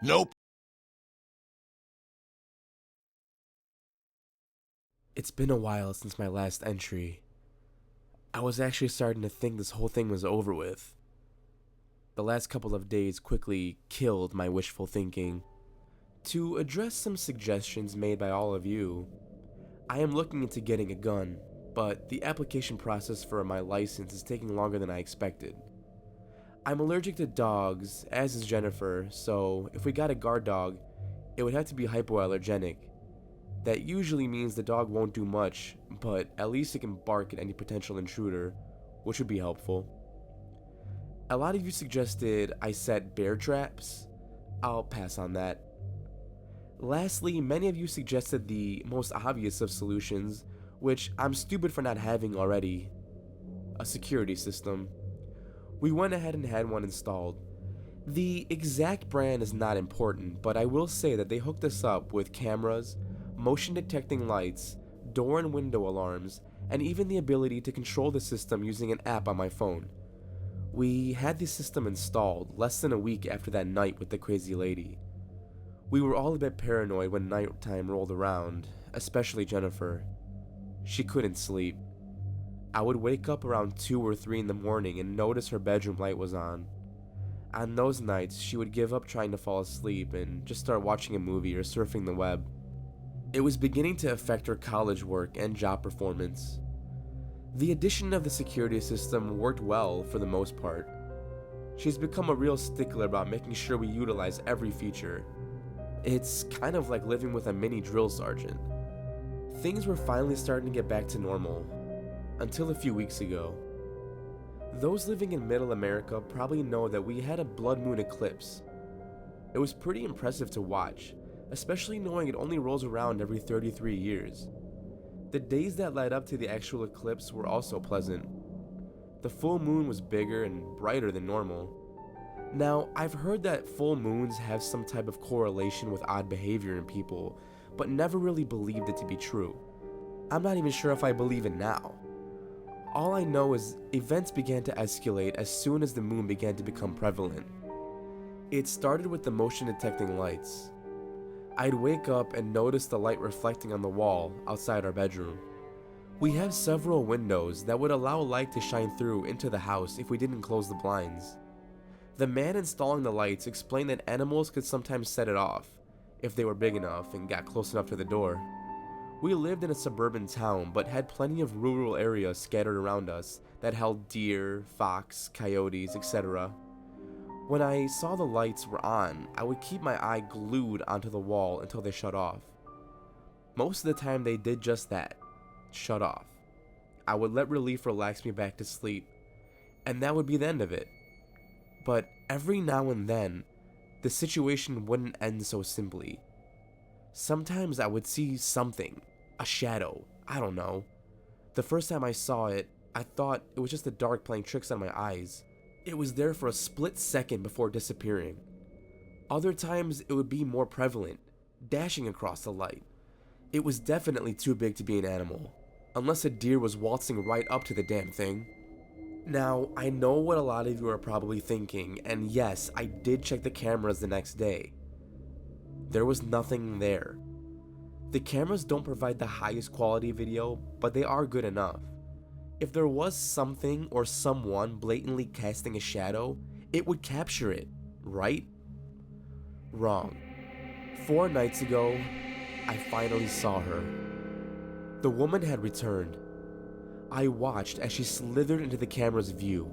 Nope. It's been a while since my last entry. I was actually starting to think this whole thing was over with. The last couple of days quickly killed my wishful thinking. To address some suggestions made by all of you, I am looking into getting a gun, but the application process for my license is taking longer than I expected. I'm allergic to dogs, as is Jennifer, so if we got a guard dog, it would have to be hypoallergenic. That usually means the dog won't do much, but at least it can bark at any potential intruder, which would be helpful. A lot of you suggested I set bear traps. I'll pass on that. Lastly, many of you suggested the most obvious of solutions, which I'm stupid for not having already: a security system. We went ahead and had one installed. The exact brand is not important, but I will say that they hooked us up with cameras, motion detecting lights, door and window alarms, and even the ability to control the system using an app on my phone. We had the system installed less than a week after that night with the crazy lady. We were all a bit paranoid when nighttime rolled around, especially Jennifer. She couldn't sleep. I would wake up around 2 or 3 in the morning and notice her bedroom light was on. On those nights, she would give up trying to fall asleep and just start watching a movie or surfing the web. It was beginning to affect her college work and job performance. The addition of the security system worked well for the most part. She's become a real stickler about making sure we utilize every feature. It's kind of like living with a mini drill sergeant. Things were finally starting to get back to normal, until a few weeks ago. Those living in Middle America probably know that we had a blood moon eclipse. It was pretty impressive to watch, especially knowing it only rolls around every 33 years. The days that led up to the actual eclipse were also pleasant. The full moon was bigger and brighter than normal. Now, I've heard that full moons have some type of correlation with odd behavior in people, but never really believed it to be true. I'm not even sure if I believe it now. All I know is events began to escalate as soon as the moon began to become prevalent. It started with the motion detecting lights. I'd wake up and notice the light reflecting on the wall outside our bedroom. We have several windows that would allow light to shine through into the house if we didn't close the blinds. The man installing the lights explained that animals could sometimes set it off if they were big enough and got close enough to the door. We lived in a suburban town but had plenty of rural areas scattered around us that held deer, fox, coyotes, etc. When I saw the lights were on, I would keep my eye glued onto the wall until they shut off. Most of the time they did just that, shut off. I would let relief relax me back to sleep, and that would be the end of it. But every now and then, the situation wouldn't end so simply. Sometimes I would see something, a shadow, I don't know. The first time I saw it, I thought it was just the dark playing tricks on my eyes. It was there for a split second before disappearing. Other times it would be more prevalent, dashing across the light. It was definitely too big to be an animal, unless a deer was waltzing right up to the damn thing. Now, I know what a lot of you are probably thinking, and yes, I did check the cameras the next day. There was nothing there. The cameras don't provide the highest quality video, but they are good enough. If there was something or someone blatantly casting a shadow, it would capture it, right? Wrong. 4 nights ago, I finally saw her. The woman had returned. I watched as she slithered into the camera's view.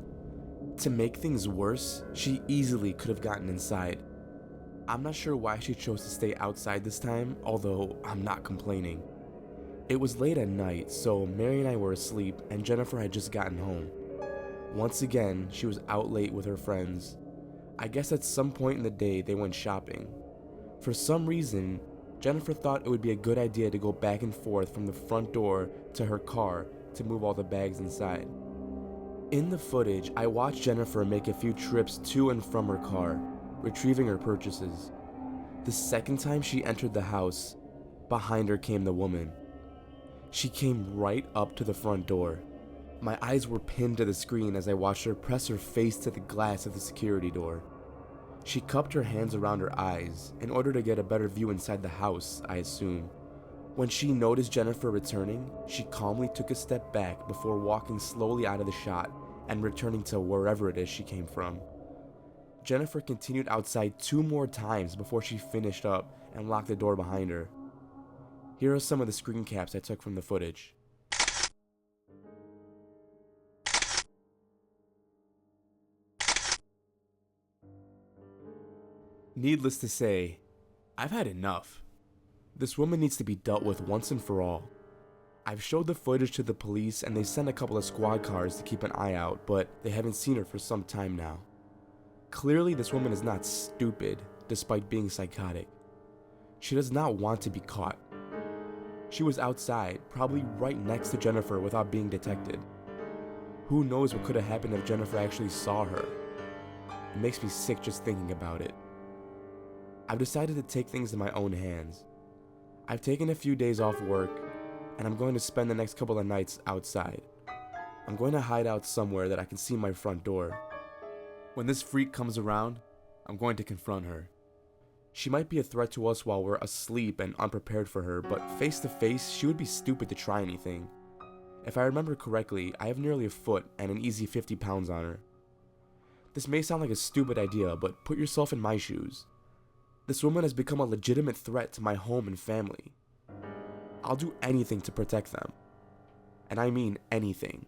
To make things worse, she easily could have gotten inside. I'm not sure why she chose to stay outside this time, although I'm not complaining. It was late at night, so Mary and I were asleep and Jennifer had just gotten home. Once again, she was out late with her friends. I guess at some point in the day they went shopping. For some reason, Jennifer thought it would be a good idea to go back and forth from the front door to her car to move all the bags inside. In the footage, I watched Jennifer make a few trips to and from her car, retrieving her purchases. The second time she entered the house, behind her came the woman. She came right up to the front door. My eyes were pinned to the screen as I watched her press her face to the glass of the security door. She cupped her hands around her eyes in order to get a better view inside the house, I assume. When she noticed Jennifer returning, she calmly took a step back before walking slowly out of the shot and returning to wherever it is she came from. Jennifer continued outside 2 more times before she finished up and locked the door behind her. Here are some of the screen caps I took from the footage. Needless to say, I've had enough. This woman needs to be dealt with once and for all. I've showed the footage to the police and they sent a couple of squad cars to keep an eye out, but they haven't seen her for some time now. Clearly, this woman is not stupid, despite being psychotic. She does not want to be caught. She was outside, probably right next to Jennifer without being detected. Who knows what could have happened if Jennifer actually saw her? It makes me sick just thinking about it. I've decided to take things in my own hands. I've taken a few days off work, and I'm going to spend the next couple of nights outside. I'm going to hide out somewhere that I can see my front door. When this freak comes around, I'm going to confront her. She might be a threat to us while we're asleep and unprepared for her, but face to face, she would be stupid to try anything. If I remember correctly, I have nearly a foot and an easy 50 pounds on her. This may sound like a stupid idea, but put yourself in my shoes. This woman has become a legitimate threat to my home and family. I'll do anything to protect them. And I mean anything.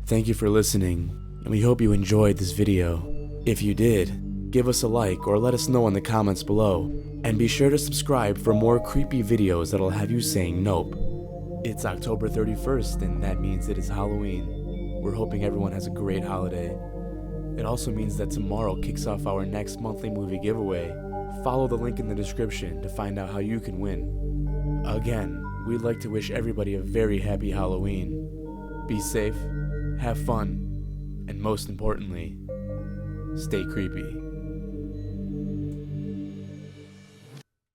Thank you for listening, and we hope you enjoyed this video. If you did, give us a like or let us know in the comments below. And be sure to subscribe for more creepy videos that'll have you saying nope. It's October 31st, and that means it is Halloween. We're hoping everyone has a great holiday. It also means that tomorrow kicks off our next monthly movie giveaway. Follow the link in the description to find out how you can win. Again, we'd like to wish everybody a very happy Halloween. Be safe, have fun, and most importantly, stay creepy.